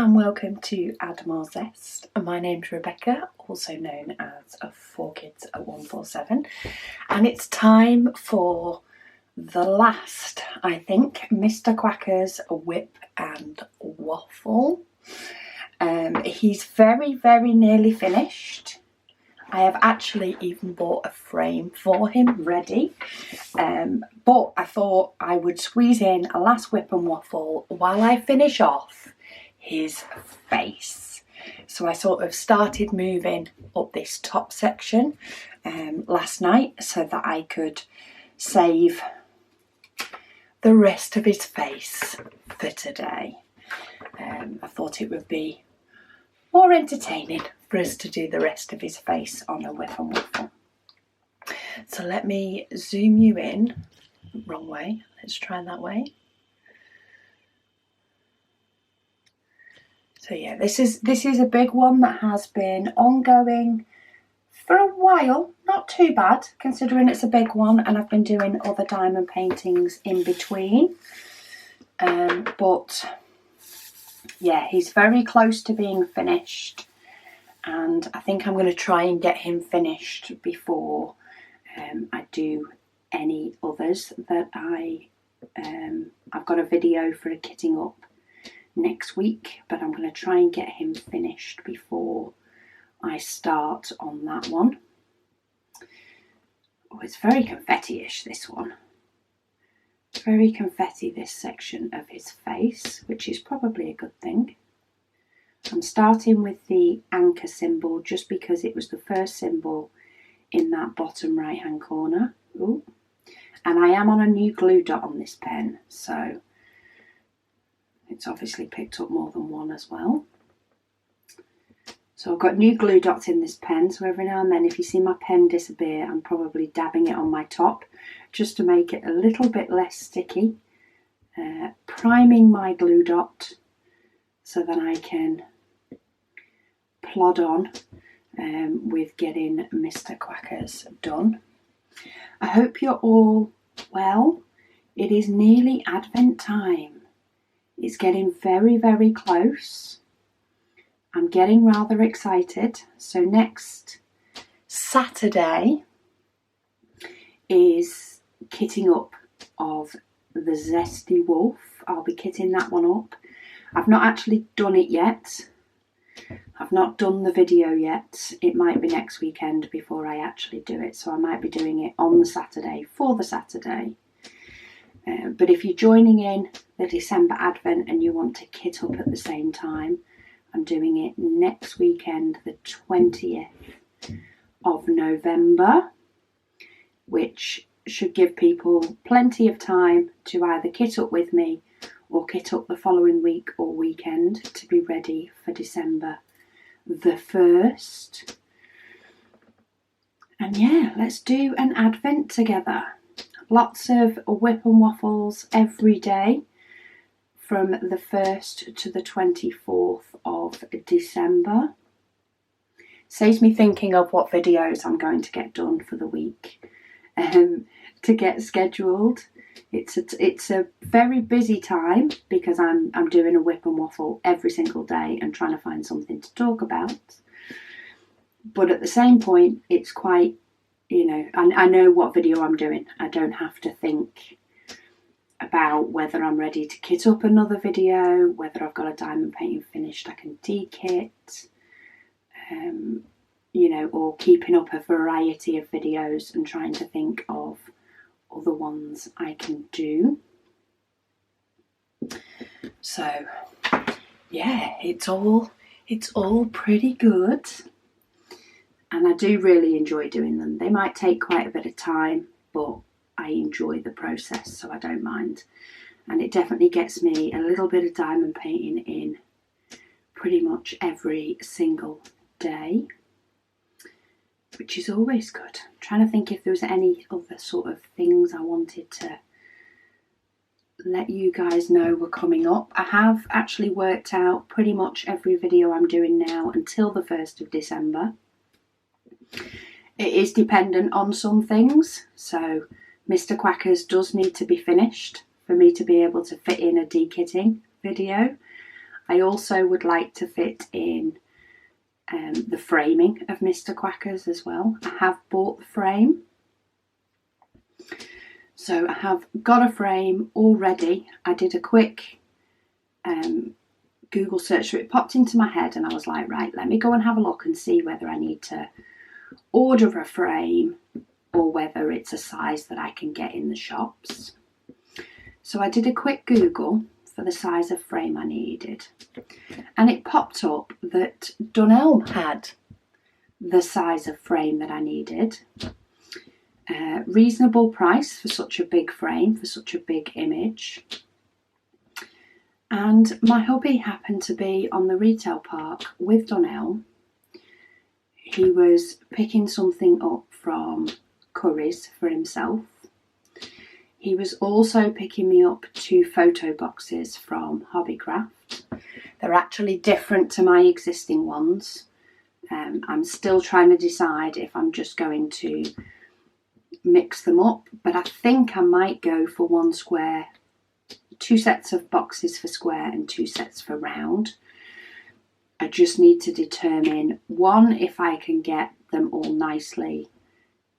and welcome to Add More Zest. My name's Rebecca, also known as 4Kids at 147, and it's time for the last, I think, Mr. Quackers WIP and Waffle. He's very, very nearly finished. I have actually even bought a frame for him ready, but I thought I would squeeze in a last WIP and Waffle while I finish off his face. So I sort of started moving up this top section last night so that I could save the rest of his face for today. I thought it would be more entertaining for us to do the rest of his face on a WIP and Waffle. So let me zoom you in. Wrong way. Let's try that way. So yeah, this is a big one that has been ongoing for a while. Not too bad considering it's a big one, and I've been doing other diamond paintings in between. But yeah, he's very close to being finished, and I think I'm going to try and get him finished before I do any others that I've got a video for a kitting up next week, but I'm going to try and get him finished before I start on that one. Oh, it's very confetti-ish, this one. Very confetti, this section of his face, which is probably a good thing. I'm starting with the anchor symbol just because it was the first symbol in that bottom right hand corner. Ooh. And I am on a new glue dot on this pen, so it's obviously picked up more than one as well. So I've got new glue dots in this pen, so every now and then if you see my pen disappear, I'm probably dabbing it on my top just to make it a little bit less sticky. Priming my glue dot so that I can plod on with getting Mr. Quackers done. I hope you're all well. It is nearly Advent time. It's getting very, very close. I'm getting rather excited. So next Saturday is kitting up of the Zesty Wolf. I'll be kitting that one up. I've not actually done it yet. I've not done the video yet. It might be next weekend before I actually do it. So I might be doing it on the Saturday for the Saturday. But if you're joining in the December Advent and you want to kit up at the same time, I'm doing it next weekend, the 20th of November, which should give people plenty of time to either kit up with me or kit up the following week or weekend to be ready for December the 1st. And yeah, let's do an Advent together. Lots of WIP and Waffles every day from the 1st to the 24th of December. Saves me thinking of what videos I'm going to get done for the week to get scheduled. It's a very busy time because I'm doing a WIP and Waffle every single day and trying to find something to talk about. But at the same point, it's quite, you know, I know what video I'm doing. I don't have to think about whether I'm ready to kit up another video, whether I've got a diamond painting finished I can de-kit, you know, or keeping up a variety of videos and trying to think of other ones I can do. So yeah, it's all pretty good. And I do really enjoy doing them. They might take quite a bit of time, but I enjoy the process, so I don't mind. And it definitely gets me a little bit of diamond painting in pretty much every single day, which is always good. I'm trying to think if there was any other sort of things I wanted to let you guys know were coming up. I have actually worked out pretty much every video I'm doing now until the 1st of December. It is dependent on some things, so Mr. Quackers does need to be finished for me to be able to fit in a de-kitting video. I also would like to fit in the framing of Mr. Quackers as well. I have bought the frame. So I have got a frame already. I did a quick Google search, so it popped into my head and I was like, right, let me go and have a look and see whether I need to order a frame or whether it's a size that I can get in the shops. So I did a quick Google for the size of frame I needed, and it popped up that Dunelm had the size of frame that I needed. Reasonable price for such a big frame, for such a big image. And my hubby happened to be on the retail park with Dunelm. He was picking something up from Curry's for himself. He was also picking me up 2 photo boxes from Hobbycraft. They're actually different to my existing ones. I'm still trying to decide if I'm just going to mix them up, but I think I might go for 1 square, 2 sets of boxes for square and 2 sets for round. I just need to determine, one, if I can get them all nicely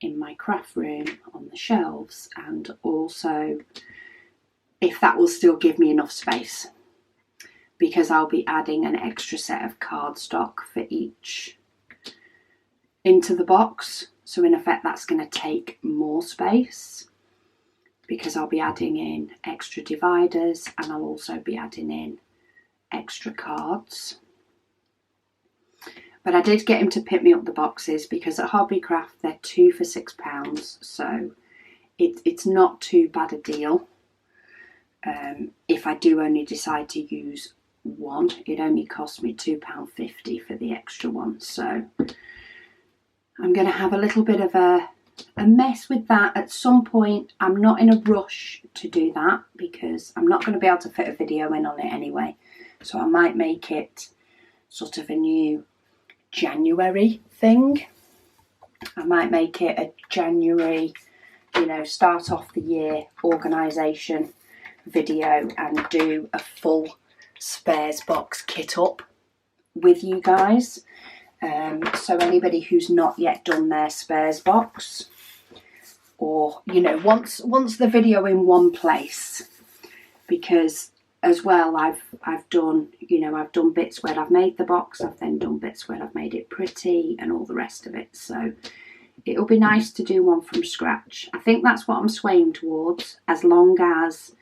in my craft room on the shelves, and also if that will still give me enough space, because I'll be adding an extra set of cardstock for each into the box. So in effect that's going to take more space, because I'll be adding in extra dividers and I'll also be adding in extra cards. But I did get him to pick me up the boxes, because at Hobbycraft they're 2 for £6, so it's not too bad a deal. If I do only decide to use one, it only costs me £2.50 for the extra one. So I'm going to have a little bit of a mess with that at some point. I'm not in a rush to do that, because I'm not going to be able to fit a video in on it anyway. So I might make it sort of a new January thing. I might make it a January, start off the year organisation video and do a full spares box kit up with you guys. So anybody who's not yet done their spares box, or wants the video in one place, because as well I've done bits where I've made the box, I've then done bits where I've made it pretty and all the rest of it. So it'll be nice to do one from scratch. I think that's what I'm swaying towards, as long as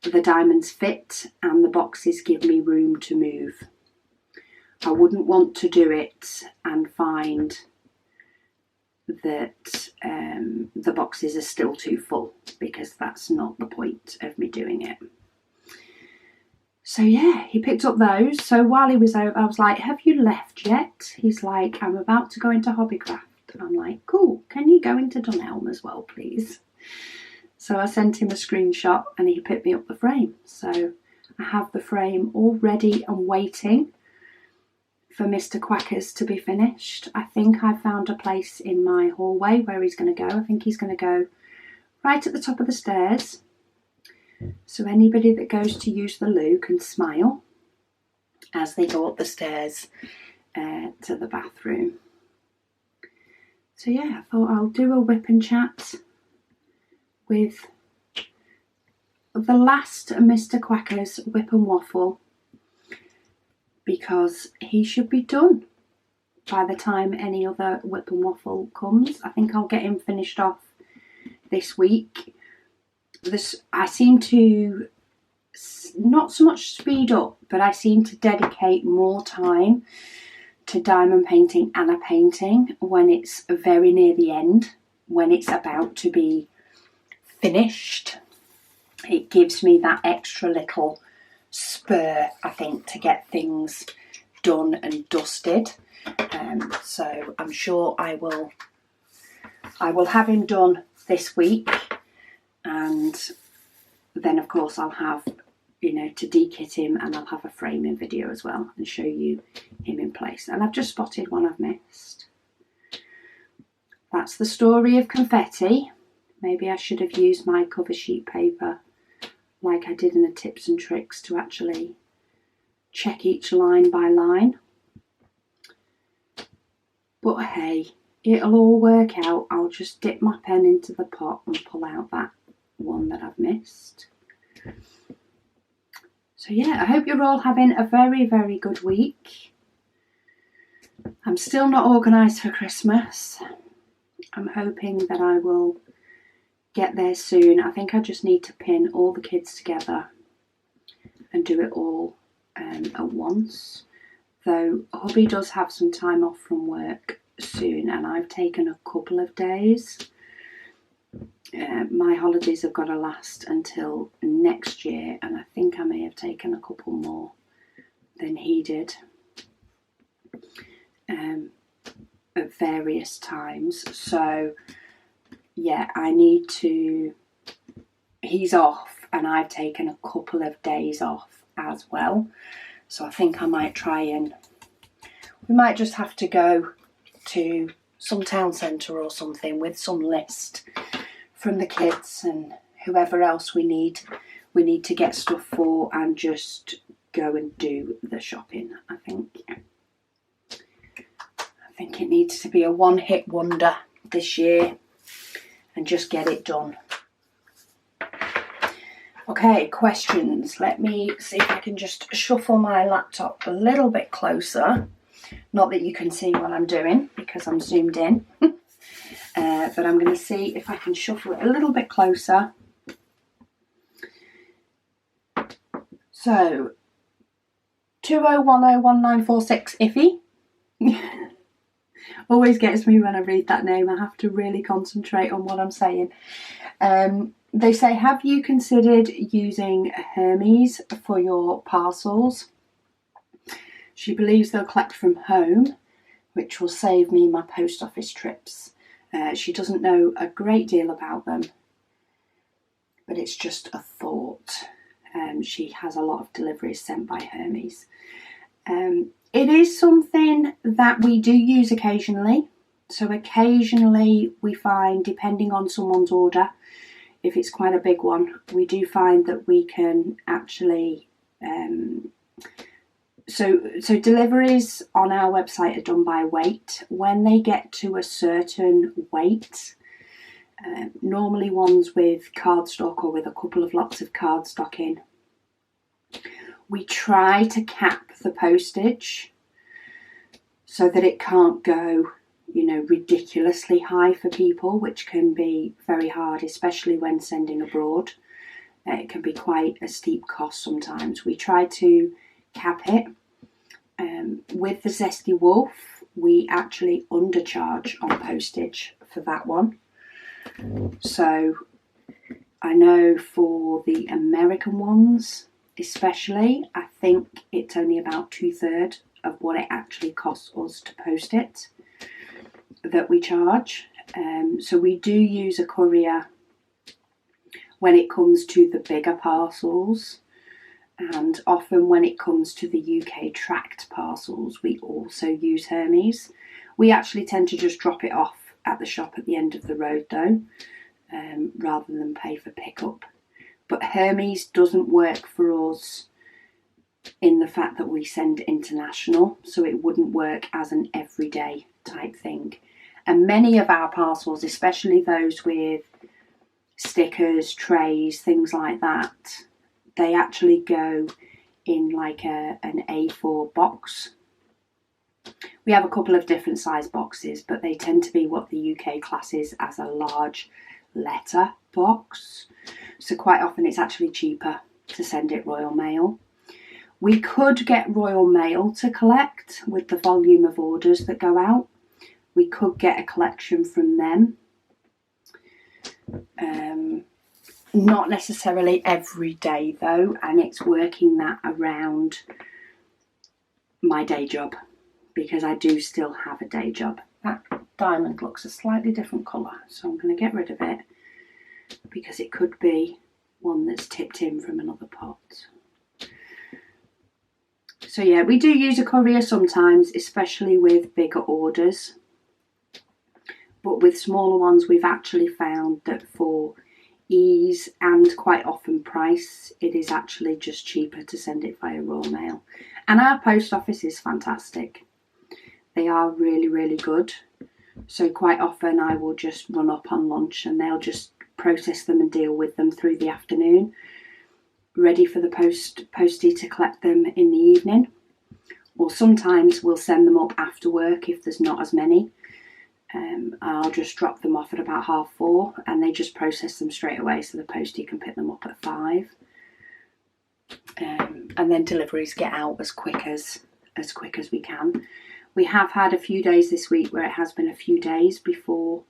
the diamonds fit and the boxes give me room to move. I wouldn't want to do it and find that the boxes are still too full, because that's not the point of me doing it. So yeah, he picked up those. So while he was over, I was like, have you left yet? He's like, I'm about to go into Hobbycraft. And I'm like, cool, can you go into Dunelm as well, please? So I sent him a screenshot and he picked me up the frame. So I have the frame all ready and waiting for Mr. Quackers to be finished. I think I found a place in my hallway where he's going to go. I think he's going to go right at the top of the stairs. So anybody that goes to use the loo can smile as they go up the stairs to the bathroom. So yeah, I thought I'll do a WIP and chat with the last Mr. Quackers WIP and Waffle, because he should be done by the time any other WIP and Waffle comes. I think I'll get him finished off this week. I seem to not so much speed up, but I seem to dedicate more time to diamond painting and painting when it's very near the end, when it's about to be finished. It gives me that extra little spur, I think, to get things done and dusted. So I'm sure I will have him done this week. And then of course I'll have, to de-kit him, and I'll have a framing video as well and show you him in place. And I've just spotted one I've missed. That's the story of confetti. Maybe I should have used my cover sheet paper like I did in the tips and tricks to actually check each line by line. But hey, it'll all work out. I'll just dip my pen into the pot and pull out that one that I've missed. So yeah, I hope you're all having a very, very good week. I'm still not organised for Christmas. I'm hoping that I will get there soon. I think I just need to pin all the kids together and do it all at once. Though hubby does have some time off from work soon, and I've taken a couple of days. My holidays have got to last until next year, and I think I may have taken a couple more than he did at various times. So yeah, he's off and I've taken a couple of days off as well. So I think I might we might just have to go to some town centre or something with some list from the kids and whoever else we need to get stuff for, and just go and do the shopping. I think it needs to be a one-hit wonder this year and just get it done. Okay, questions. Let me see if I can just shuffle my laptop a little bit closer. Not that you can see what I'm doing because I'm zoomed in. But I'm going to see if I can shuffle it a little bit closer. So, 20101946 iffy. Always gets me when I read that name. I have to really concentrate on what I'm saying. They say, have you considered using Hermes for your parcels? She believes they'll collect from home, which will save me my post office trips. She doesn't know a great deal about them, but it's just a thought. She has a lot of deliveries sent by Hermes. It is something that we do use occasionally. So occasionally we find, depending on someone's order, if it's quite a big one, we do find that we can actually... So deliveries on our website are done by weight. When they get to a certain weight, normally ones with cardstock or with a couple of lots of cardstock in, we try to cap the postage so that it can't go, ridiculously high for people, which can be very hard, especially when sending abroad. It can be quite a steep cost sometimes. We try to cap it. With the Zesty Wolf, we actually undercharge on postage for that one. So I know for the American ones especially, I think it's only about 2/3 of what it actually costs us to post it that we charge. So we do use a courier when it comes to the bigger parcels. And often when it comes to the UK tracked parcels, we also use Hermes. We actually tend to just drop it off at the shop at the end of the road though, rather than pay for pickup. But Hermes doesn't work for us in the fact that we send international, so it wouldn't work as an everyday type thing. And many of our parcels, especially those with stickers, trays, things like that, they actually go in like an A4 box. We have a couple of different size boxes, but they tend to be what the UK classes as a large letter box. So quite often it's actually cheaper to send it Royal Mail. We could get Royal Mail to collect with the volume of orders that go out. We could get a collection from them. Not necessarily every day though, and it's working that around my day job, because I do still have a day job. That diamond looks a slightly different colour, so I'm going to get rid of it because it could be one that's tipped in from another pot. So yeah, we do use a courier sometimes, especially with bigger orders. But with smaller ones, we've actually found that for ease and quite often price, it is actually just cheaper to send it via Royal Mail. And our post office is fantastic. They are really, really good. So quite often I will just run up on lunch and they'll just process them and deal with them through the afternoon, ready for the postie to collect them in the evening. Or sometimes we'll send them up after work if there's not as many. I'll just drop them off at about 4:30 and they just process them straight away so the postie can pick them up at 5. And then deliveries get out as quick as we can. We have had a few days this week where it has been a few days before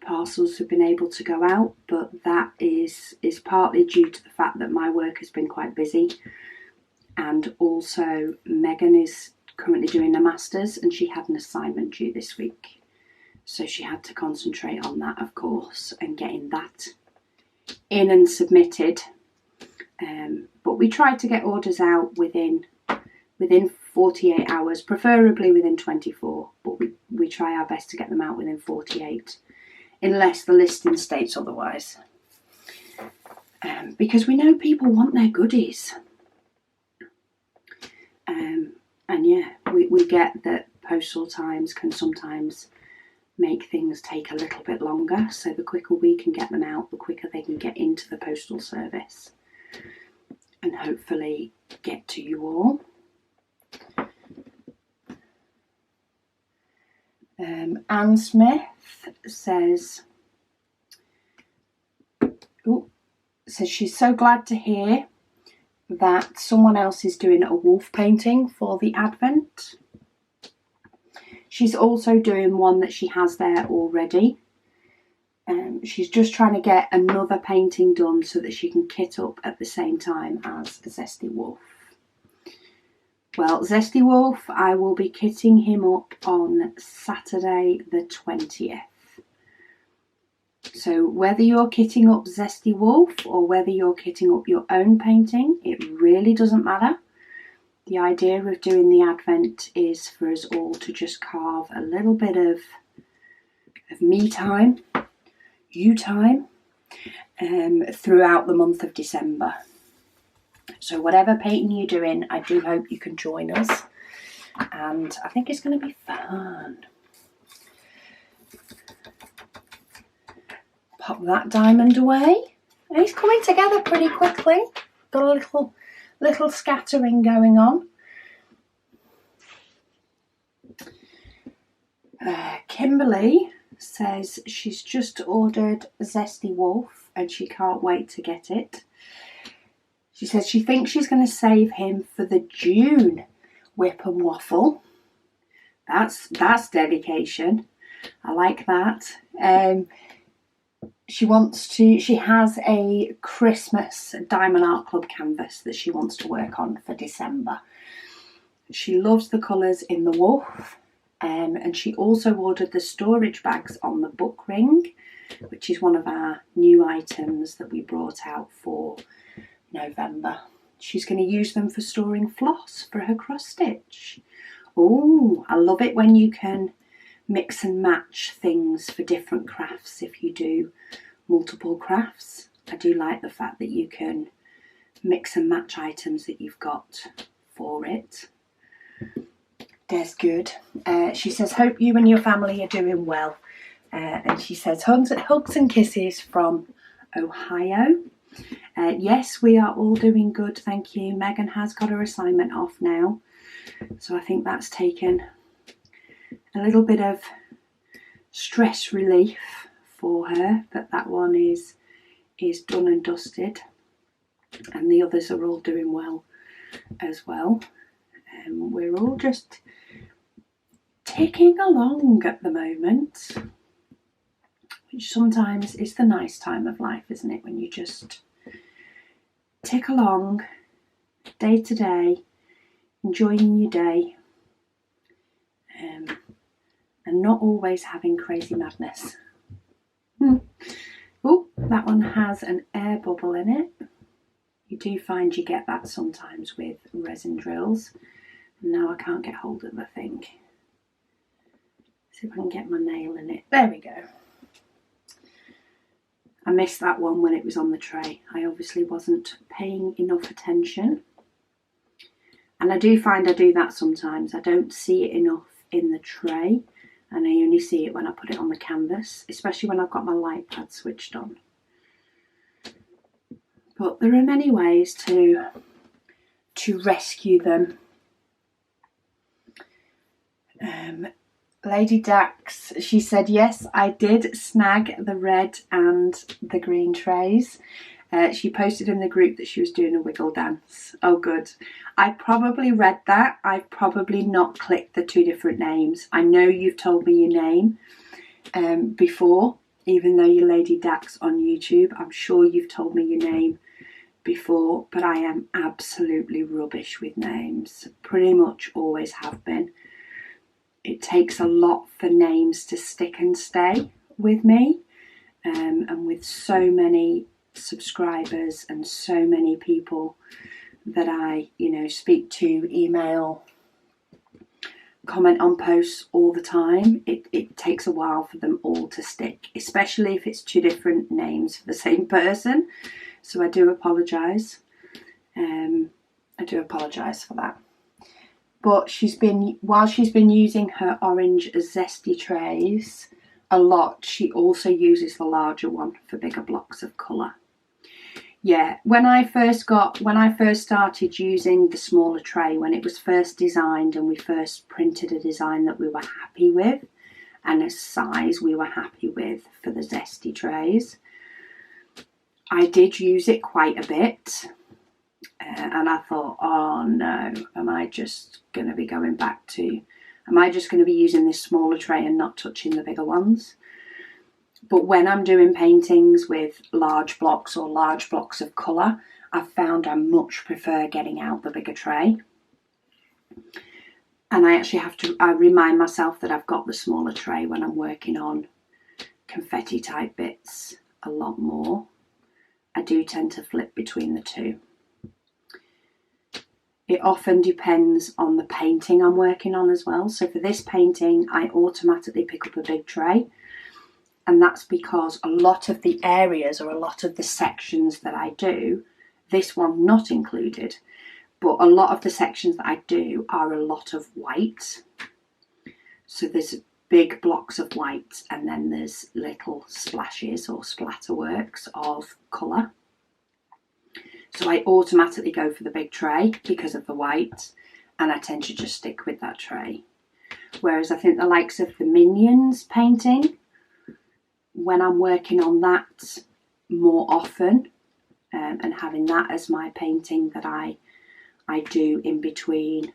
parcels have been able to go out, but that is partly due to the fact that my work has been quite busy, and also Megan is currently doing a master's and she had an assignment due this week, so she had to concentrate on that, of course, and getting that in and submitted. But we try to get orders out within 48 hours, preferably within 24, but we try our best to get them out within 48, unless the listing states otherwise. Because we know people want their goodies. And yeah, we get that postal times can sometimes make things take a little bit longer, so the quicker we can get them out, the quicker they can get into the postal service and hopefully get to you all. Anne Smith says she's so glad to hear that someone else is doing a wolf painting for the Advent. She's also doing one that she has there already. She's just trying to get another painting done so that she can kit up at the same time as Zesty Wolf. Well, Zesty Wolf, I will be kitting him up on Saturday the 20th. So whether you're kitting up Zesty Wolf or whether you're kitting up your own painting, it really doesn't matter. The idea of doing the Advent is for us all to just carve a little bit of me time, you time, throughout the month of December. So whatever painting you're doing, I do hope you can join us, and I think it's going to be fun. Pop that diamond away. And it's coming together pretty quickly. Got a little scattering going on. Kimberly says she's just ordered Zesty Wolf and she can't wait to get it. She says she thinks she's going to save him for the June WIP and Waffle. That's dedication. I like that. She has a Christmas Diamond Art Club canvas that she wants to work on for December. She loves the colours in the wolf, and she also ordered the storage bags on the book ring, which is one of our new items that we brought out for November. She's going to use them for storing floss for her cross stitch. Oh, I love it when you can mix and match things for different crafts if you do multiple crafts. I do like the fact that you can mix and match items that you've got for it. That's good. She says, hope you and your family are doing well. And she says, hugs and kisses from Ohio. Yes, we are all doing good, thank you. Megan has got her assignment off now, so I think that's taken a little bit of stress relief for her, but that one is done and dusted, and the others are all doing well as well. We're all just ticking along at the moment, which sometimes is the nice time of life, isn't it, when you just tick along day to day, enjoying your day, and not always having crazy madness. Oh, that one has an air bubble in it. You do find you get that sometimes with resin drills. Now I can't get hold of the thing. See if I can get my nail in it. There we go. I missed that one when it was on the tray. I obviously wasn't paying enough attention. And I do find I do that sometimes. I don't see it enough in the tray, and I only see it when I put it on the canvas, especially when I've got my light pad switched on. But there are many ways to rescue them. Lady Dax, she said, yes, I did snag the red and the green trays. She posted in the group that she was doing a wiggle dance. Oh, good. I probably read that. I've probably not clicked the 2 different names. I know you've told me your name before, even though you're Lady Dax on YouTube. I'm sure you've told me your name before, but I am absolutely rubbish with names. Pretty much always have been. It takes a lot for names to stick and stay with me, and with so many subscribers and so many people that I, speak to, email, comment on posts all the time. It takes a while for them all to stick, especially if it's 2 different names for the same person. So I do apologise. I do apologise for that. But while she's been using her orange zesty trays a lot, she also uses the larger one for bigger blocks of colour. Yeah, when I first started using the smaller tray, when it was first designed and we first printed a design that we were happy with and a size we were happy with for the zesty trays, I did use it quite a bit. And I thought, oh no, am I just going to be using this smaller tray and not touching the bigger ones? But when I'm doing paintings with large blocks or large blocks of colour, I've found I much prefer getting out the bigger tray. And I remind myself that I've got the smaller tray when I'm working on confetti type bits a lot more. I do tend to flip between the 2. It often depends on the painting I'm working on as well. So for this painting, I automatically pick up a big tray. And that's because a lot of the areas or a lot of the sections that I do, this one not included, but a lot of the sections that I do are a lot of white. So there's big blocks of white and then there's little splashes or splatterworks of colour. So I automatically go for the big tray because of the white, and I tend to just stick with that tray. Whereas I think the likes of the Minions painting, when I'm working on that more often and having that as my painting that I do in between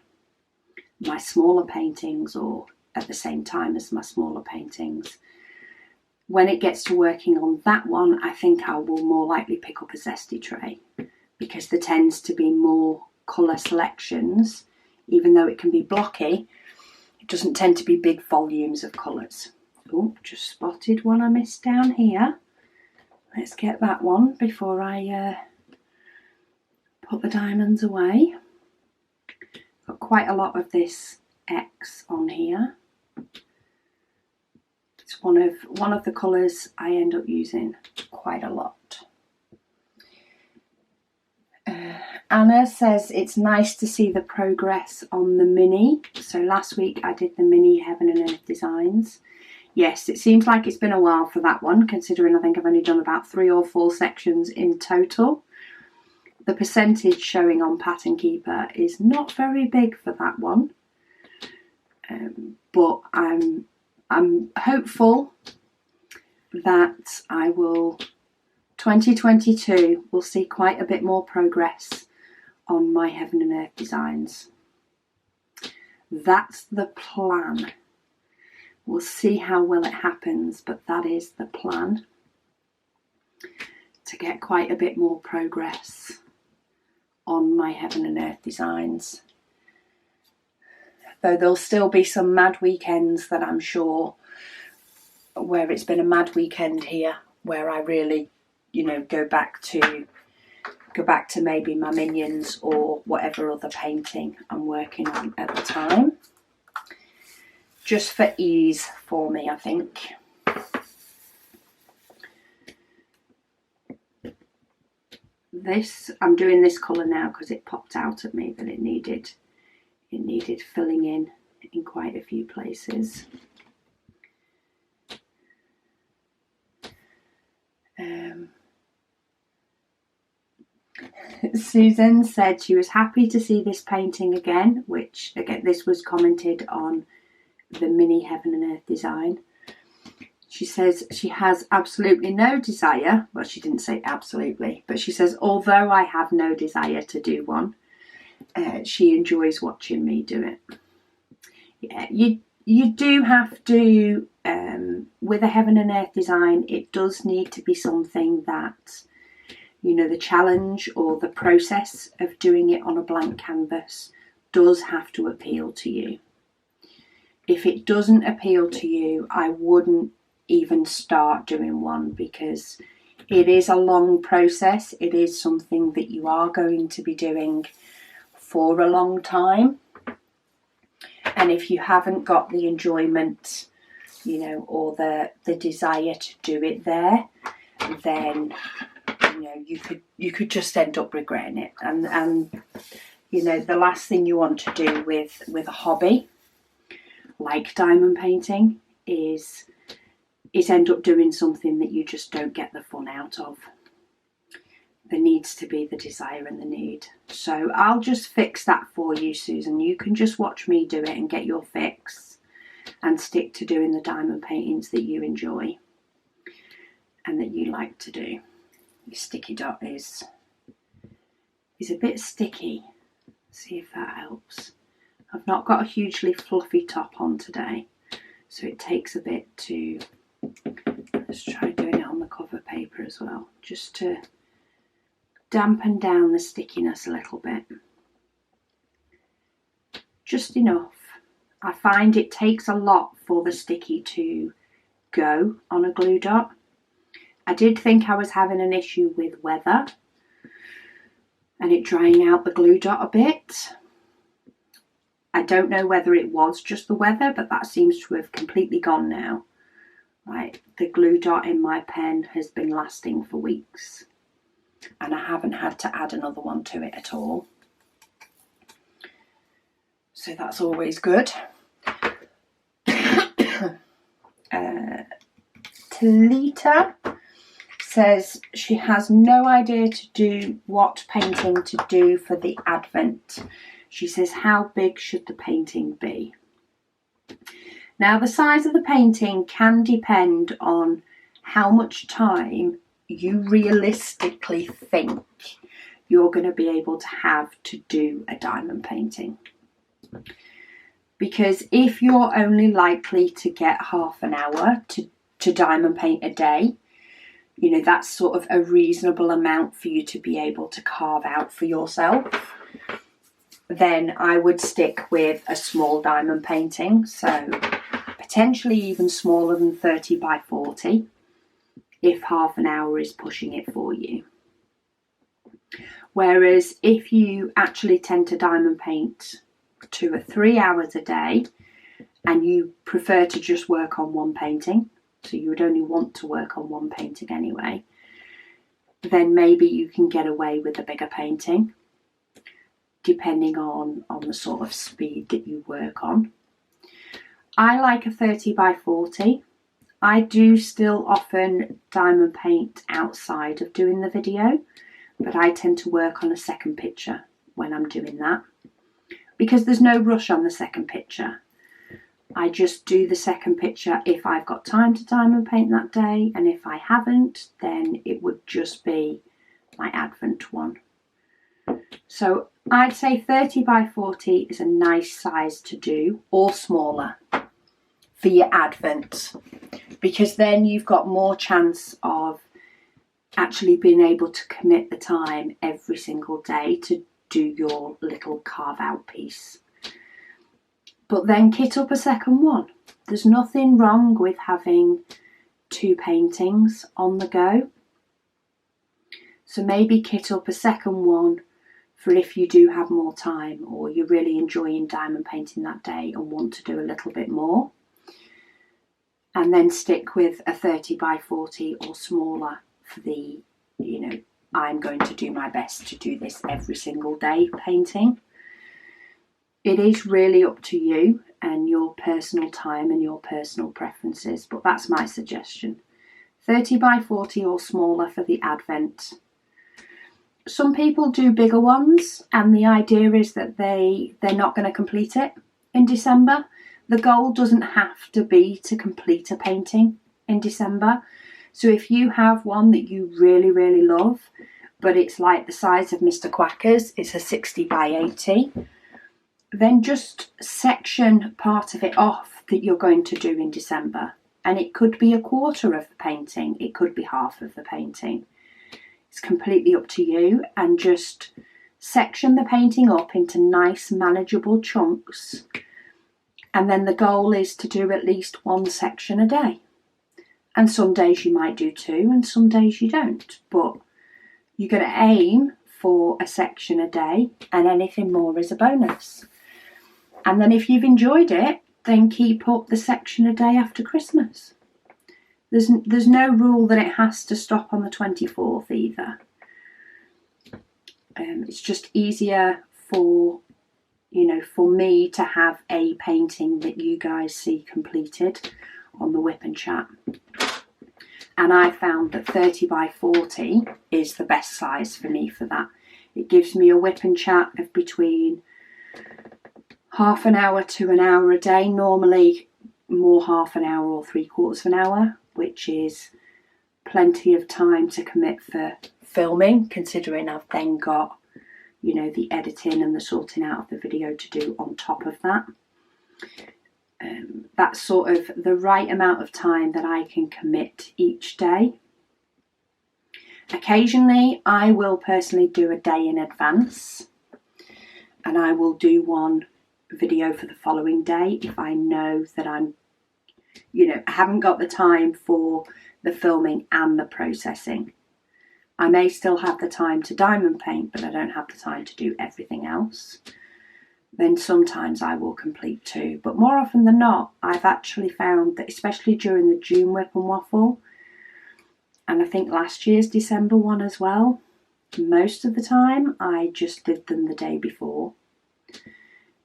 my smaller paintings or at the same time as my smaller paintings, when it gets to working on that one, I think I will more likely pick up a zesty tray, because there tends to be more colour selections. Even though it can be blocky, it doesn't tend to be big volumes of colours. Oh, just spotted one I missed down here. Let's get that one before I put the diamonds away. Got quite a lot of this X on here. It's one of the colours I end up using quite a lot. Anna says it's nice to see the progress on the mini. So last week I did the mini Heaven and Earth designs. Yes, it seems like it's been a while for that one, considering I think I've only done about 3 or 4 sections in total. The percentage showing on Pattern Keeper is not very big for that one, but I'm hopeful that 2022 will see quite a bit more progress on my Heaven and Earth designs. That's the plan. We'll see how well it happens, but that is the plan, to get quite a bit more progress on my Heaven and Earth designs. Though there'll still be some mad weekends that I'm sure, where it's been a mad weekend here, where I really, go back to maybe my Minions or whatever other painting I'm working on at the time. Just for ease for me, I think. I'm doing this colour now because it popped out at me that it needed it needed filling in quite a few places. Susan said she was happy to see this painting again, which again, this was commented on the mini Heaven and Earth design. She says she has absolutely no desire, well, she didn't say absolutely, but she says, although I have no desire to do one, she enjoys watching me do it. Yeah, you do have to, with a Heaven and Earth design, it does need to be something that, you know, the challenge or the process of doing it on a blank canvas does have to appeal to you. If it doesn't appeal to you, I wouldn't even start doing one, because it is a long process. It is something that you are going to be doing for a long time. And if you haven't got the enjoyment, you know, or the desire to do it there, then, you know, you could just end up regretting it. And you know, the last thing you want to do with a hobby like diamond painting is end up doing something that you just don't get the fun out of. There needs to be the desire and the need. So I'll just fix that for you, Susan. You can just watch me do it and get your fix and stick to doing the diamond paintings that you enjoy and that you like to do. Your sticky dot is a bit sticky. See if that helps. I've not got a hugely fluffy top on today, so it takes a bit to, let's try doing it on the cover paper as well, just to dampen down the stickiness a little bit. Just enough. I find it takes a lot for the sticky to go on a glue dot. I did think I was having an issue with weather and it drying out the glue dot a bit. I don't know whether it was just the weather, but that seems to have completely gone now. Right, the glue dot in my pen has been lasting for weeks and I haven't had to add another one to it at all. So that's always good. Talita says she has no idea to do what painting to do for the Advent. She says, how big should the painting be? Now, the size of the painting can depend on how much time you realistically think you're going to be able to have to do a diamond painting. Because if you're only likely to get half an hour to diamond paint a day, you know, that's sort of a reasonable amount for you to be able to carve out for yourself, then I would stick with a small diamond painting. So potentially even smaller than 30 by 40 if half an hour is pushing it for you. Whereas if you actually tend to diamond paint 2 or 3 hours a day and you prefer to just work on one painting, so you would only want to work on one painting anyway, then maybe you can get away with a bigger painting depending on the sort of speed that you work on. I like a 30 by 40. I do still often diamond paint outside of doing the video, but I tend to work on a second picture when I'm doing that because there's no rush on the second picture. I just do the second picture if I've got time to diamond paint that day, and if I haven't, then it would just be my Advent one. So I'd say 30 by 40 is a nice size to do, or smaller, for your Advent, because then you've got more chance of actually being able to commit the time every single day to do your little carve out piece. But then kit up a second one. There's nothing wrong with having 2 paintings on the go. So maybe kit up a second one for if you do have more time, or you're really enjoying diamond painting that day and want to do a little bit more. And then stick with a 30 by 40 or smaller for the, you know, I'm going to do my best to do this every single day painting. It is really up to you and your personal time and your personal preferences, but that's my suggestion. 30 by 40 or smaller for the Advent. Some people do bigger ones, and the idea is that they're not going to complete it in December. The goal doesn't have to be to complete a painting in December. So if you have one that you really, really love, but it's like the size of Mr. Quackers, it's a 60 by 80, then just section part of it off that you're going to do in December. And it could be a quarter of the painting, it could be half of the painting. It's completely up to you, and just section the painting up into nice manageable chunks, and then the goal is to do at least one section a day. And some days you might do two and some days you don't, but you're going to aim for a section a day, and anything more is a bonus. And then if you've enjoyed it, then keep up the section a day after Christmas. There's no rule that it has to stop on the 24th either. It's just easier for me to have a painting that you guys see completed on the WIP and Chat. And I found that 30 by 40 is the best size for me for that. It gives me a WIP and Chat of between half an hour to an hour a day, normally more half an hour or 3/4 of an hour, which is plenty of time to commit for filming, considering I've then got, the editing and the sorting out of the video to do on top of that. That's sort of the right amount of time that I can commit each day. Occasionally, I will personally do a day in advance, and I will do one video for the following day if I know that I haven't got the time for the filming and the processing. I may still have the time to diamond paint, but I don't have the time to do everything else. Then sometimes I will complete two, but more often than not, I've actually found that, especially during the June WIP and Waffle, and I think last year's December one as well, most of the time I just did them the day before,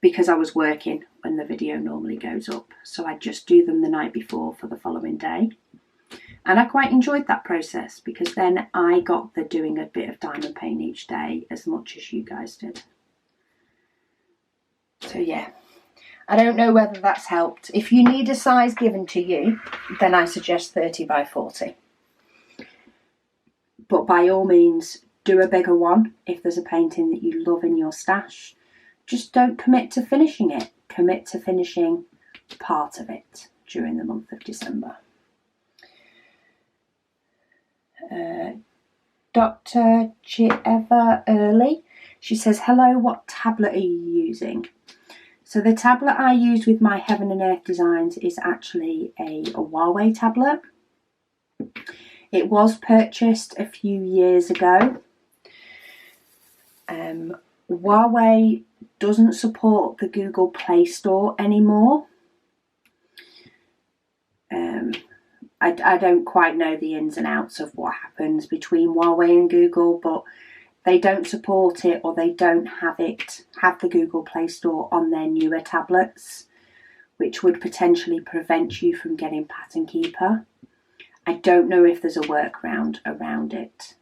because I was working when the video normally goes up. So I just do them the night before for the following day. And I quite enjoyed that process, because then I got the doing a bit of diamond paint each day as much as you guys did. So yeah, I don't know whether that's helped. If you need a size given to you, then I suggest 30 by 40. But by all means, do a bigger one if there's a painting that you love in your stash. Just don't commit to finishing it. Commit to finishing part of it during the month of December. Dr. Chieva Early, she says, hello, what tablet are you using? So the tablet I use with my Heaven and Earth designs is actually a Huawei tablet. It was purchased a few years ago. Huawei doesn't support the Google Play Store anymore. I don't quite know the ins and outs of what happens between Huawei and Google, but they don't support it, or they don't have the Google Play Store on their newer tablets, which would potentially prevent you from getting Pattern Keeper. I don't know if there's a workaround around it.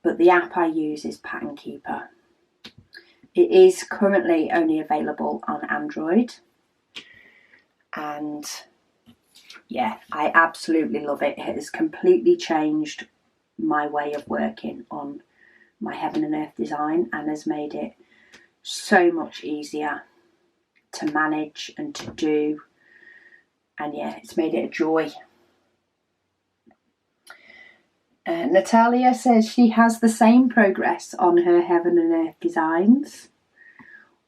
But the app I use is Pattern Keeper. It is currently only available on Android. And yeah, I absolutely love it. It has completely changed my way of working on my Heaven and Earth design, and has made it so much easier to manage and to do. And yeah, it's made it a joy. Natalia says she has the same progress on her Heaven and Earth designs.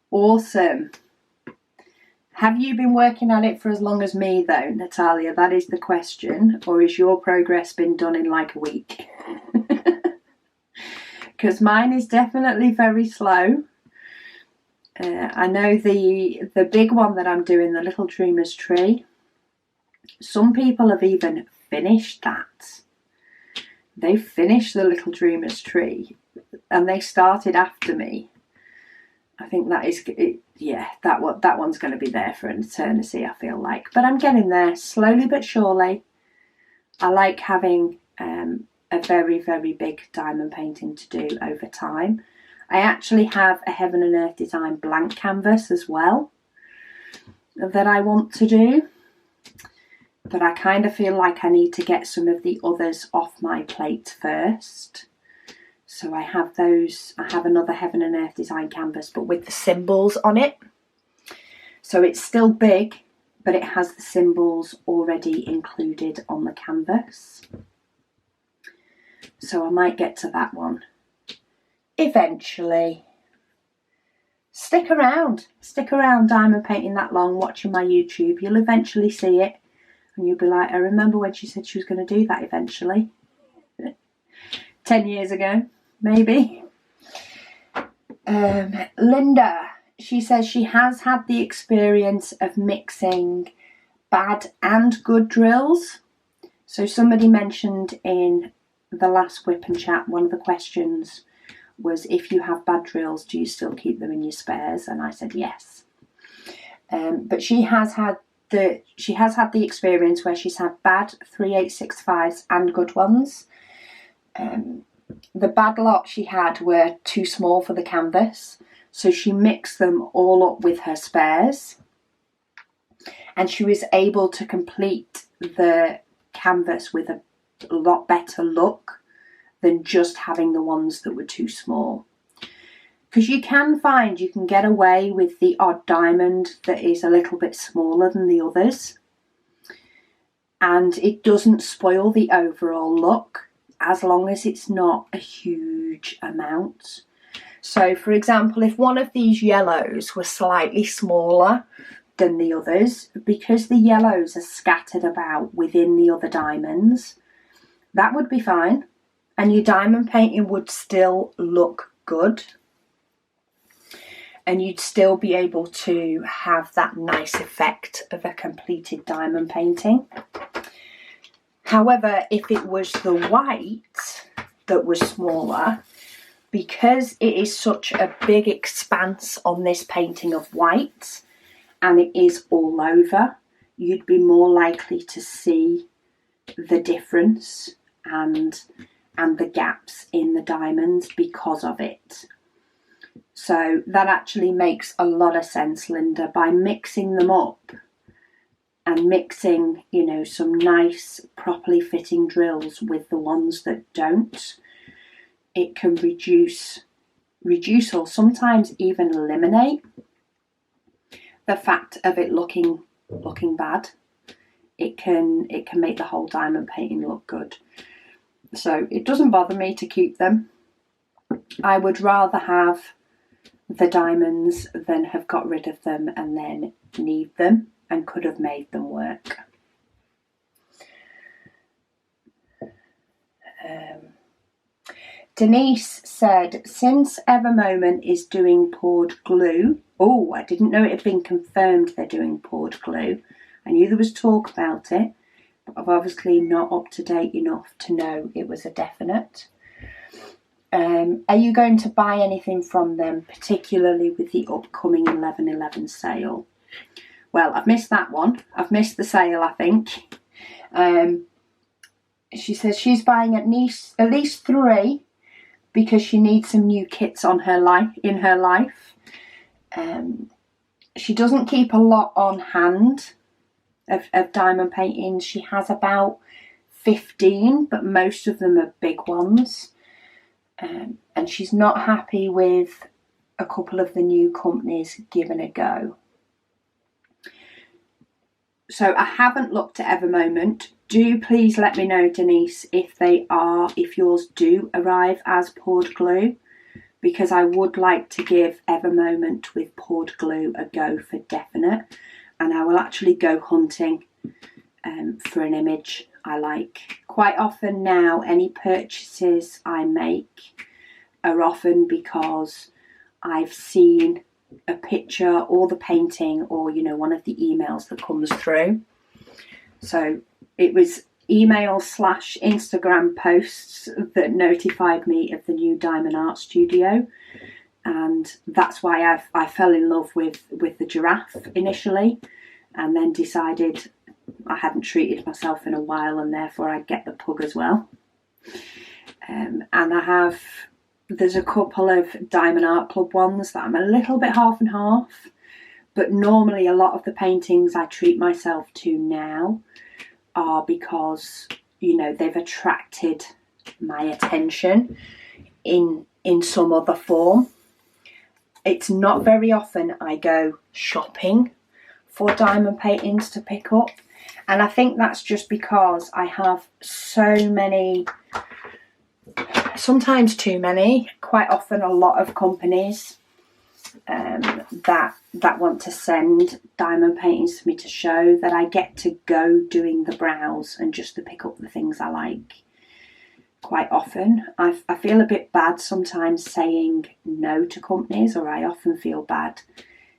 Awesome. Have you been working at it for as long as me though, Natalia? That is the question. Or has your progress been done in like a week? Because mine is definitely very slow. I know the big one that I'm doing, the Little Dreamer's Tree, some people have even finished that. They finished the Little Dreamer's Tree and they started after me. I think that is, yeah, that one's going to be there for an eternity, I feel like. But I'm getting there, slowly but surely. I like having a very, very big diamond painting to do over time. I actually have a Heaven and Earth Design blank canvas as well that I want to do. But I kind of feel like I need to get some of the others off my plate first. So I have those. I have another Heaven and Earth Design canvas, but with the symbols on it. So it's still big, but it has the symbols already included on the canvas. So I might get to that one eventually. Stick around diamond painting that long, watching my YouTube. You'll eventually see it and you'll be like, I remember when she said she was going to do that eventually. 10 years ago, maybe. Linda, she says she has had the experience of mixing bad and good drills. So somebody mentioned in the last WIP and Chat, one of the questions was, if you have bad drills, do you still keep them in your spares? And I said yes. But she has had the experience where she's had bad 3865s and good ones. The bad lot she had were too small for the canvas, so she mixed them all up with her spares, and she was able to complete the canvas with a lot better look than just having the ones that were too small. Because you can get away with the odd diamond that is a little bit smaller than the others, and it doesn't spoil the overall look as long as it's not a huge amount. So for example, if one of these yellows were slightly smaller than the others, because the yellows are scattered about within the other diamonds, that would be fine, and your diamond painting would still look good, and you'd still be able to have that nice effect of a completed diamond painting. However, if it was the white that was smaller, because it is such a big expanse on this painting of white and it is all over, you'd be more likely to see the difference and the gaps in the diamonds because of it. So that actually makes a lot of sense, Linda. By mixing them up and mixing, you know, some nice properly fitting drills with the ones that don't, it can reduce or sometimes even eliminate the fact of it looking bad. It can make the whole diamond painting look good. So it doesn't bother me to keep them. I would rather have the diamonds than have got rid of them and then need them and could have made them work. Denise said, since Evermoment is doing poured glue, oh, I didn't know it had been confirmed they're doing poured glue. I knew there was talk about it, but I'm obviously not up to date enough to know it was a definite. Are you going to buy anything from them, particularly with the upcoming 11/11 sale? Well, I've missed that one. I've missed the sale, I think. She says she's buying at least 3 because she needs some new kits in her life. She doesn't keep a lot on hand of diamond paintings. She has about 15, but most of them are big ones. And she's not happy with a couple of the new companies giving a go. So I haven't looked at Evermoment. Do please let me know, Denise, if yours do arrive as poured glue, because I would like to give Evermoment with poured glue a go for definite, and I will actually go hunting for an image I like. Quite often now, any purchases I make are often because I've seen a picture or the painting or, you know, one of the emails that comes through. So it was email/Instagram posts that notified me of the new Diamond Art Studio. and that's why I fell in love with the giraffe initially, and then decided I hadn't treated myself in a while and therefore I'd get the pug as well. And there's a couple of Diamond Art Club ones that I'm a little bit half and half, but normally a lot of the paintings I treat myself to now are because, you know, they've attracted my attention in some other form. It's not very often I go shopping for diamond paintings to pick up, and I think that's just because I have so many, sometimes too many, quite often a lot of companies that want to send diamond paintings to me to show, that I get to go doing the browse and just to pick up the things I like. Quite often I feel a bit bad sometimes saying no to companies, or I often feel bad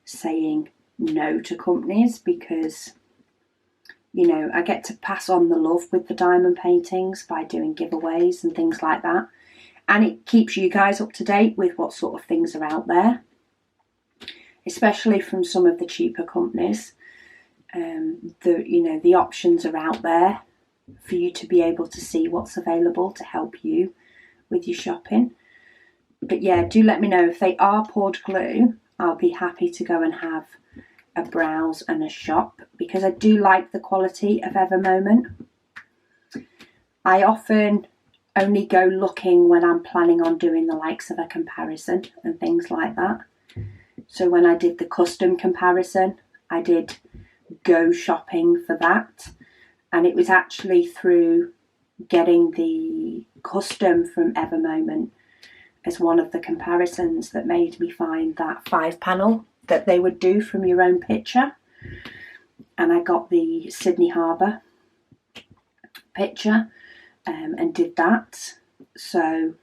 saying no to companies, because, you know, I get to pass on the love with the diamond paintings by doing giveaways and things like that, and it keeps you guys up to date with what sort of things are out there, especially from some of the cheaper companies. The options are out there for you to be able to see what's available to help you with your shopping. But yeah, do let me know if they are poured glue. I'll be happy to go and have a browse and a shop, because I do like the quality of Evermoment. I often only go looking when I'm planning on doing the likes of a comparison and things like that. So when I did the custom comparison, I did go shopping for that. And it was actually through getting the custom from Evermoment as one of the comparisons that made me find that 5-panel that they would do from your own picture. And I got the Sydney Harbour picture and did that. So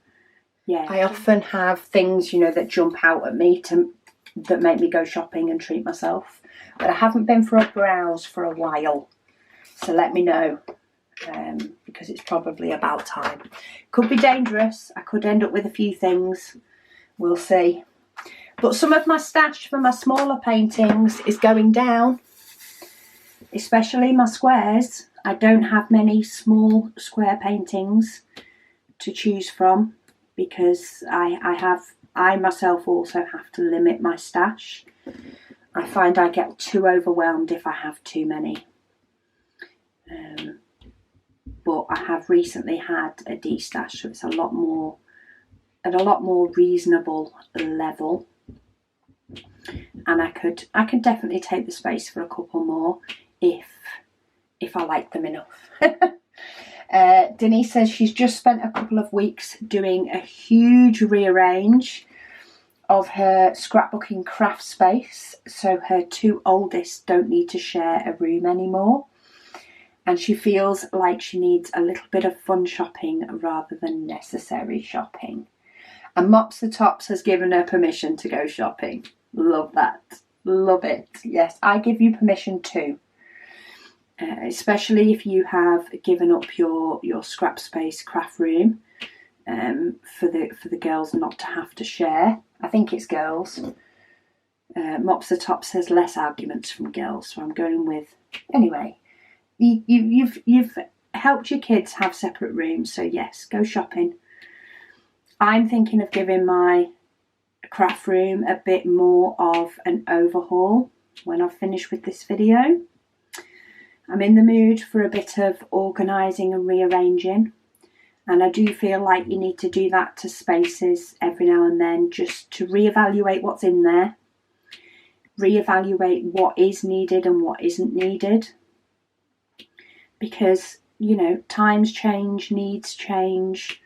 yeah, I often have things, you know, that jump out at me that make me go shopping and treat myself. But I haven't been for a browse for a while. So let me know, because it's probably about time. Could be dangerous. I could end up with a few things. We'll see. But some of my stash for my smaller paintings is going down, especially my squares. I don't have many small square paintings to choose from, because I myself also have to limit my stash. I find I get too overwhelmed if I have too many. But I have recently had a de-stash, so it's at a lot more reasonable level, and I could definitely take the space for a couple more if I like them enough. Denise says she's just spent a couple of weeks doing a huge rearrange of her scrapbooking craft space, so her 2 oldest don't need to share a room anymore. And she feels like she needs a little bit of fun shopping rather than necessary shopping. And Mops the Tops has given her permission to go shopping. Love that. Love it. Yes, I give you permission too. Especially if you have given up your scrap space craft room for the girls not to have to share. I think it's girls. Mops the Top says less arguments from girls, so I'm going with... Anyway... You've helped your kids have separate rooms, so yes, go shopping. I'm thinking of giving my craft room a bit more of an overhaul when I've finished with this video. I'm in the mood for a bit of organising and rearranging, and I do feel like you need to do that to spaces every now and then, just to reevaluate what's in there, reevaluate what is needed and what isn't needed. Because, you know, times change, needs change,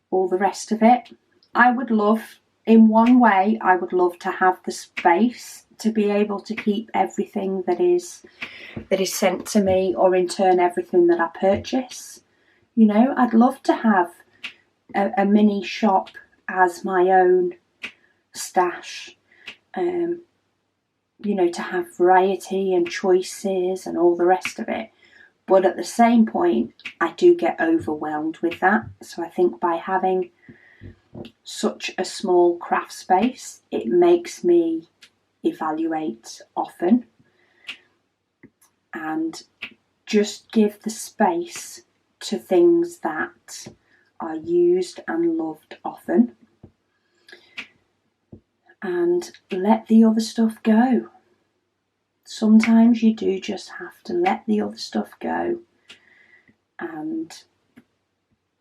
all the rest of it. I would love, in one way, I would love to have the space to be able to keep everything that is sent to me, or in turn everything that I purchase. You know, I'd love to have a mini shop as my own stash. You know, to have variety and choices and all the rest of it. But at the same point, I do get overwhelmed with that. So I think by having such a small craft space, it makes me evaluate often and just give the space to things that are used and loved often, and let the other stuff go. Sometimes you do just have to let the other stuff go and,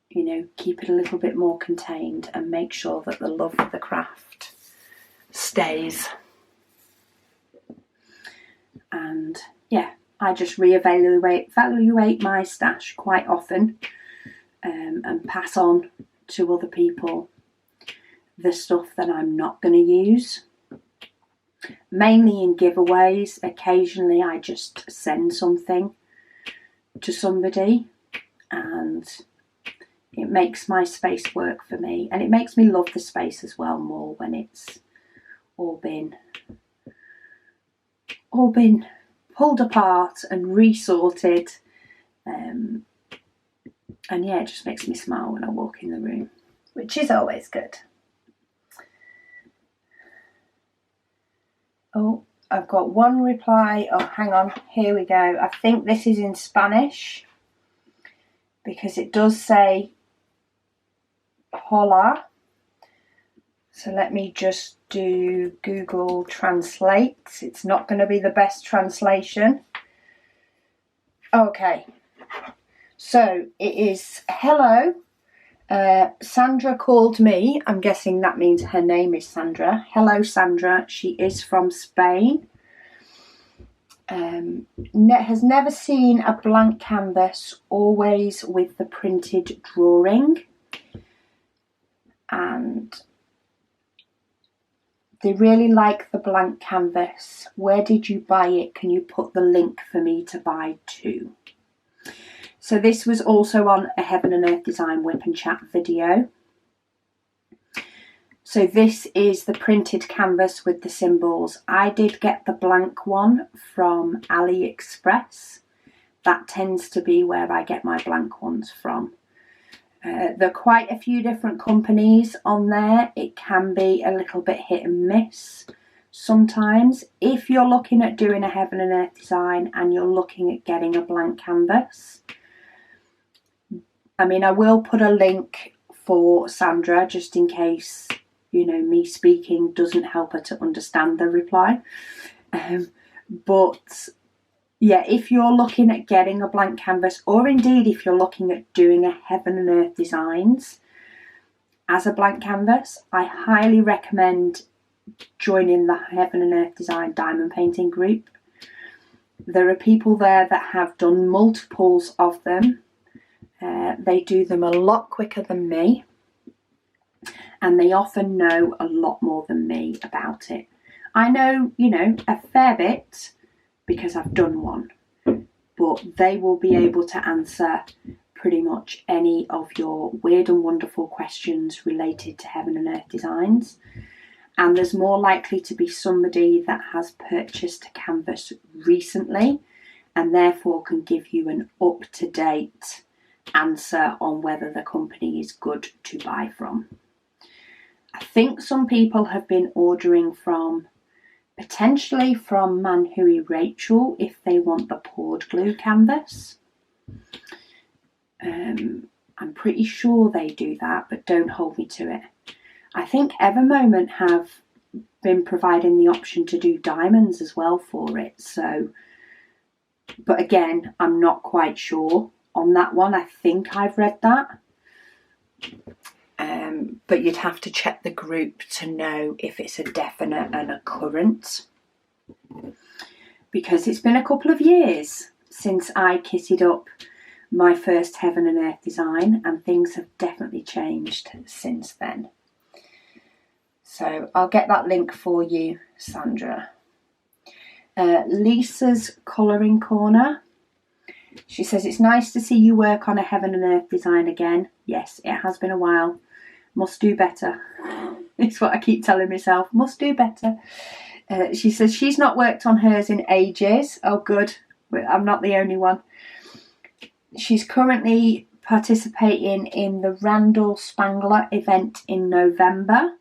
you know, keep it a little bit more contained and make sure that the love of the craft stays. And yeah, I just evaluate my stash quite often, and pass on to other people the stuff that I'm not going to use. Mainly in giveaways. Occasionally I just send something to somebody, and it makes my space work for me, and it makes me love the space as well more when it's all been pulled apart and resorted, and yeah, it just makes me smile when I walk in the room, which is always good. Oh, I've got one reply. Oh, hang on, here we go. I think this is in Spanish because it does say hola. So let me just do Google Translate. It's not going to be the best translation. Okay. So it is hello. Sandra called me. I'm guessing that means her name is Sandra. Hello, Sandra. She is from Spain. Has never seen a blank canvas, always with the printed drawing. And they really like the blank canvas. Where did you buy it? Can you put the link for me to buy too? So this was also on a Heaven and Earth Design WIP and Chat video. So this is the printed canvas with the symbols. I did get the blank one from AliExpress. That tends to be where I get my blank ones from. There are quite a few different companies on there. It can be a little bit hit and miss sometimes. If you're looking at doing a Heaven and Earth Design and you're looking at getting a blank canvas, I mean, I will put a link for Sandra just in case, you know, me speaking doesn't help her to understand the reply. But yeah, if you're looking at getting a blank canvas, or indeed if you're looking at doing a Heaven and Earth Designs as a blank canvas, I highly recommend joining the Heaven and Earth Design diamond painting group. There are people there that have done multiples of them. They do them a lot quicker than me, and they often know a lot more than me about it. I know, you know, a fair bit because I've done one, but they will be able to answer pretty much any of your weird and wonderful questions related to Heaven and Earth Designs. And there's more likely to be somebody that has purchased a canvas recently and therefore can give you an up-to-date answer on whether the company is good to buy from. I think some people have been ordering from, potentially from Manhui Rachel, if they want the poured glue canvas. I'm pretty sure they do that, but don't hold me to it. I think Evermoment have been providing the option to do diamonds as well for it. So, but again, I'm not quite sure on that one. I think I've read that. But you'd have to check the group to know if it's a definite and a current. Because it's been a couple of years since I kitted up my first Heaven and Earth Design, and things have definitely changed since then. So I'll get that link for you, Sandra. Lisa's Colouring Corner. She says, it's nice to see you work on a Heaven and Earth Design again. Yes, it has been a while. Must do better. It's what I keep telling myself. Must do better. She says she's not worked on hers in ages. Oh, good. I'm not the only one. She's currently participating in the Randall Spangler event in November.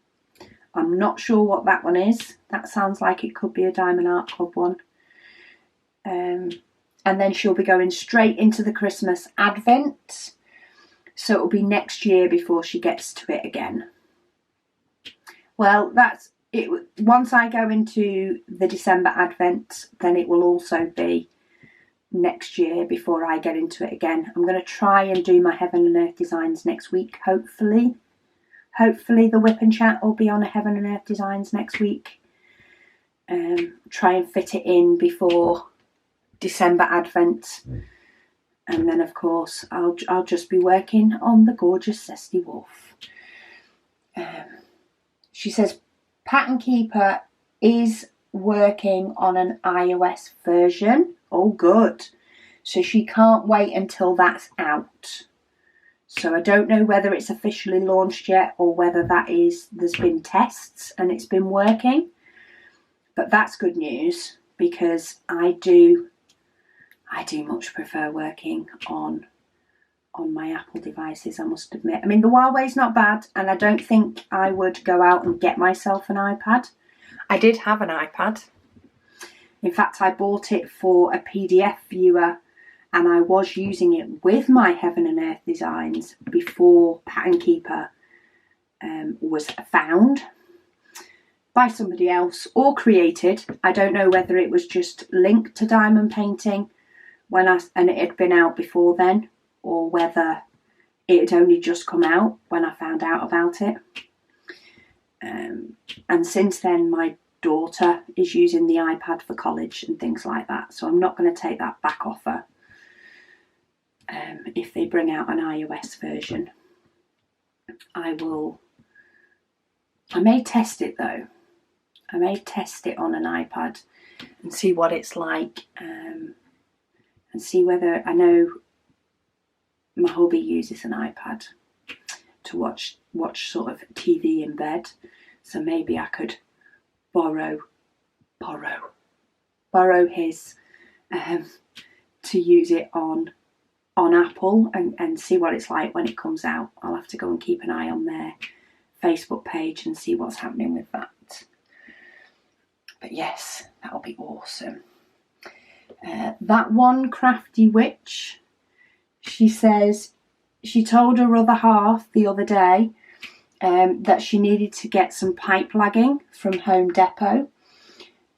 I'm not sure what that one is. That sounds like it could be a Diamond Art Club one. And then she'll be going straight into the Christmas Advent. So it'll be next year before she gets to it again. Well, that's it. Once I go into the December Advent, then it will also be next year before I get into it again. I'm going to try and do my Heaven and Earth designs next week, hopefully. Hopefully the WIP and Chat will be on a Heaven and Earth designs next week. Try and fit it in before December Advent. And then, of course, I'll just be working on the gorgeous Zesty Wolf. She says Pattern Keeper is working on an iOS version. Oh, good. So she can't wait until that's out. So I don't know whether it's officially launched yet or whether there's been tests and it's been working. But that's good news, because I do much prefer working on my Apple devices, I must admit. I mean, the Huawei's not bad, and I don't think I would go out and get myself an iPad. I did have an iPad. In fact, I bought it for a PDF viewer, and I was using it with my Heaven and Earth designs before Pattern Keeper was found by somebody else or created. I don't know whether it was just linked to diamond painting and it had been out before then, or whether it had only just come out when I found out about it. And since then, my daughter is using the iPad for college and things like that, so I'm not going to take that back off her if they bring out an iOS version. I may test it though. I may test it on an iPad and see what it's like, and see whether, I know my hubby uses an iPad to watch sort of TV in bed, so maybe I could borrow his to use it on Apple and see what it's like when it comes out. I'll have to go and keep an eye on their Facebook page and see what's happening with that. But yes, that'll be awesome. That one crafty witch, she says she told her other half the other day that she needed to get some pipe lagging from Home Depot,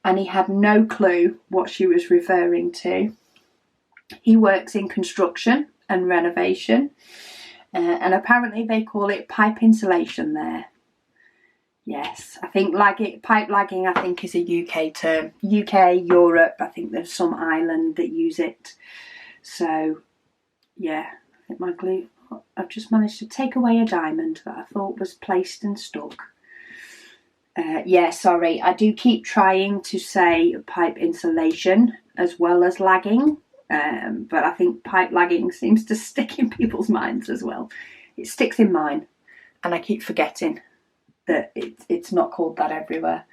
and he had no clue what she was referring to. He works in construction and renovation, and apparently they call it pipe insulation there. Yes, I think pipe lagging, I think, is a UK term. UK, Europe, I think there's some island that use it. So, yeah, I think my glue, I've just managed to take away a diamond that I thought was placed and stuck. Yeah, sorry, I do keep trying to say pipe insulation as well as lagging, but I think pipe lagging seems to stick in people's minds as well. It sticks in mine, and I keep forgetting that it's not called that everywhere.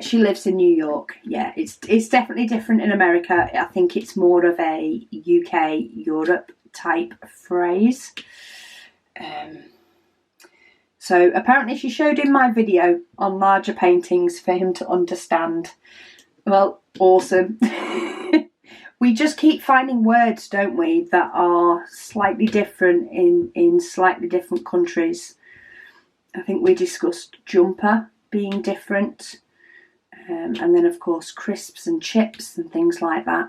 She lives in New York. Yeah, it's definitely different in America. I think it's more of a UK, Europe type phrase. So apparently she showed him my video on larger paintings for him to understand. Well, awesome. We just keep finding words, don't we, that are slightly different in slightly different countries. I think we discussed jumper being different, and then of course crisps and chips and things like that.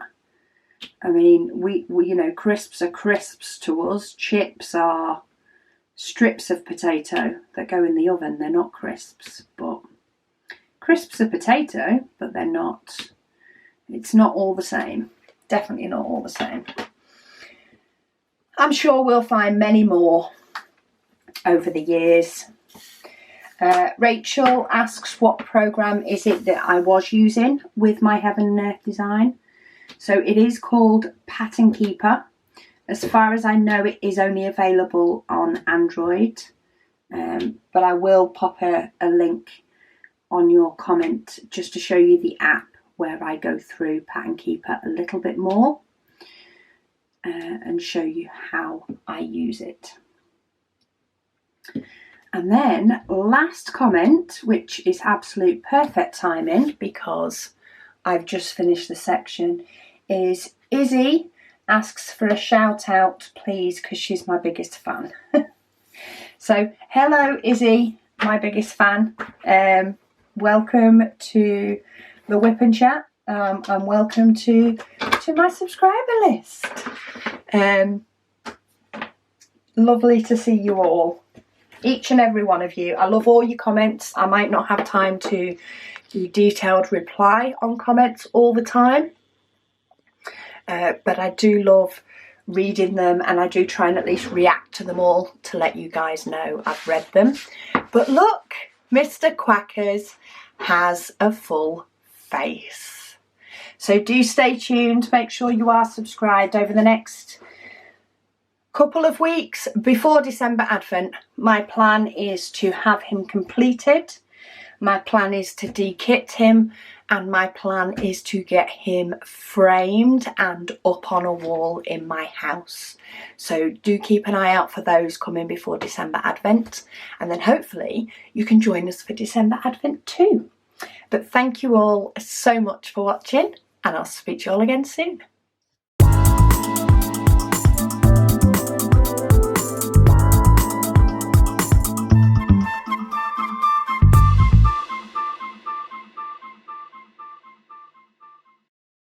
I mean, we you know, crisps are crisps to us. Chips are strips of potato that go in the oven. They're not crisps, but crisps are potato, but they're not. It's not all the same. Definitely not all the same. I'm sure we'll find many more over the years. Rachel asks what program is it that I was using with my Heaven and Earth design. So it is called Pattern Keeper. As far as I know, it is only available on Android, but I will pop a link on your comment just to show you the app where I go through Pattern Keeper a little bit more. and show you how I use it. And then last comment, which is absolute perfect timing because I've just finished the section, is Izzy asks for a shout out please because she's my biggest fan. So hello Izzy, my biggest fan. Welcome to the WIP Chat and welcome to my subscriber list. Lovely to see you all, each and every one of you. I love all your comments. I might not have time to do detailed reply on comments all the time, but I do love reading them, and I do try and at least react to them all to let you guys know I've read them. But look, Mr. Quackers has a full face. So do stay tuned, make sure you are subscribed. Over the next couple of weeks before December Advent, my plan is to have him completed. My plan is to de-kit him, and my plan is to get him framed and up on a wall in my house. So do keep an eye out for those coming before December Advent, and then hopefully you can join us for December Advent too. But thank you all so much for watching, and I'll speak to you all again soon.